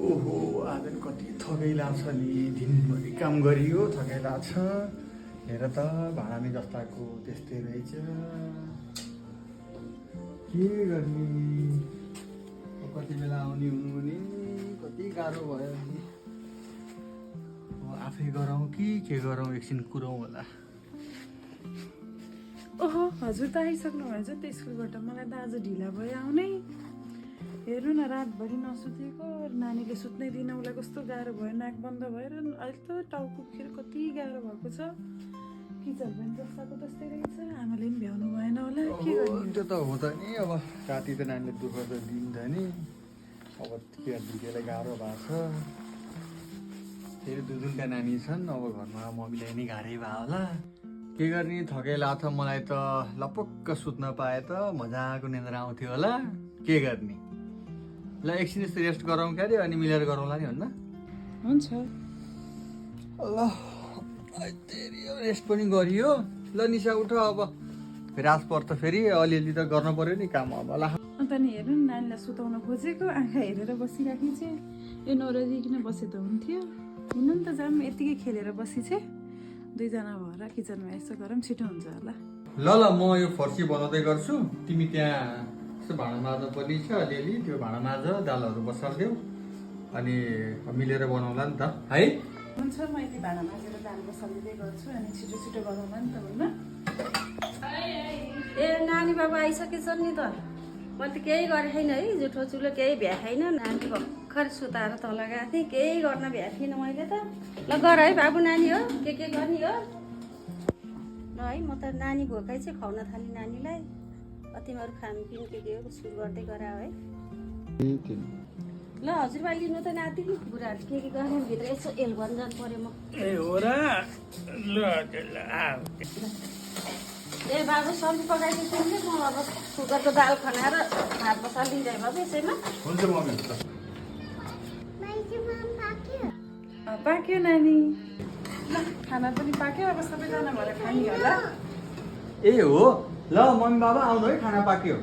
ओहो आज कति थकै लाग्छ नि दिनभरि काम गरियो थकै लाग्छ हेर त भाडामे जस्ताको त्यस्तै रहेछ के गर्ने कति बेला आउने हुनु नि कति गाह्रो भयो नि आफै गरौँ कि के गरौँ एकछिन कुरौँ होला ओहो हजुर त आइसक्नु भएछ त स्कुलबाट मलाई त आज ढिला भयो आउनै हेर्नु न रातभरि नसुतेको नानीले सुत्नै दिन उसलाई कस्तो गाह्रो भयो नाक बन्द भएर अहिले त टाउकोखेर कति गाह्रो भएको छ किचन पनि जस्ताको त्यस्तै रहेछ आमाले पनि भ्याउनु भएन होला के गर्ने त्यो त हो त नि अब राति त नानीले दुःख त दिन्छ नि अब के दिदीलाई गाह्रो भएको छ फेरि दुईटा नानी छन् अब घरमा मम्मीलाई नि गाह्रै भयो होला के गर्ने थकै लाग्छ मलाई त लपक्क सुत्न पाए त मजाको निन्द्रा आउँथ्यो होला के गर्ने ल एकछिन जस्तो रेस्ट गरौँ क्या अरे अनि मिलेर गरौँला नि भन्दा हुन्छ ल रेस्ट पनि गरियो ल निशा उठ अब रात पर्छ फेरि अलिअलि त गर्नु पर्यो नि काम अब ल अन्त नि हेर्नु न नानीलाई सुताउन खोजेको आँखा हेरेर बसिराखी चाहिँ यो नोरादिकन बसे त हुन्थ्यो हिँड्नु नि त जाम यतिकै खेलेर बसी चाहिँ दुईजना भएर किचनमा यसो गरौँ छिटो हुन्छ होला ल म यो फर्सी बनाउँदै गर्छु तिमी त्यहाँ यसो भाँडा माझ्नु पर्ने छ अलिअलि त्यो भाँडा माझ दालहरू बसालिदेऊ अनि मिलेर बनाउँला नि त है हुन्छ मैले भाँडा माझेर दाल बसालिँदै गर्छु अनि छिटो छिटो बनाउँला नि त हुन्न ए नानी बाबु आइसकेछ नि त मैले त केही गरेको छैन है जुठो चुलो केही भ्याएन नानी भर्खर सुताएर तल गएको थिएँ केही गर्न भ्याएन मैले त ल गर है बाबु नानी हो के गर्ने हो ल है म त नानी भोकै चाहिँ खुवाउन थालेँ नानीलाई तिमीहरू खानपिन के हो सुरु गर्दै गर है ल हजुरबा लिनु त नाति बुढाहरू के गर्ने भित्र यसो एलभन जानु पर्यो म ए हो र ल ए बाबु सब्जी पकाइदिएको थिएँ म अब कुकरको दाल खनाएर भात बसालिदिँदै बाबु यसैमा हुन्छ मम्मी पाक्यो नानी ल खाना पनि पाक्यो अब सबैजना भएर खाने होला ए हो ल मम्मी बाबा आउनु है खाना पाक्यो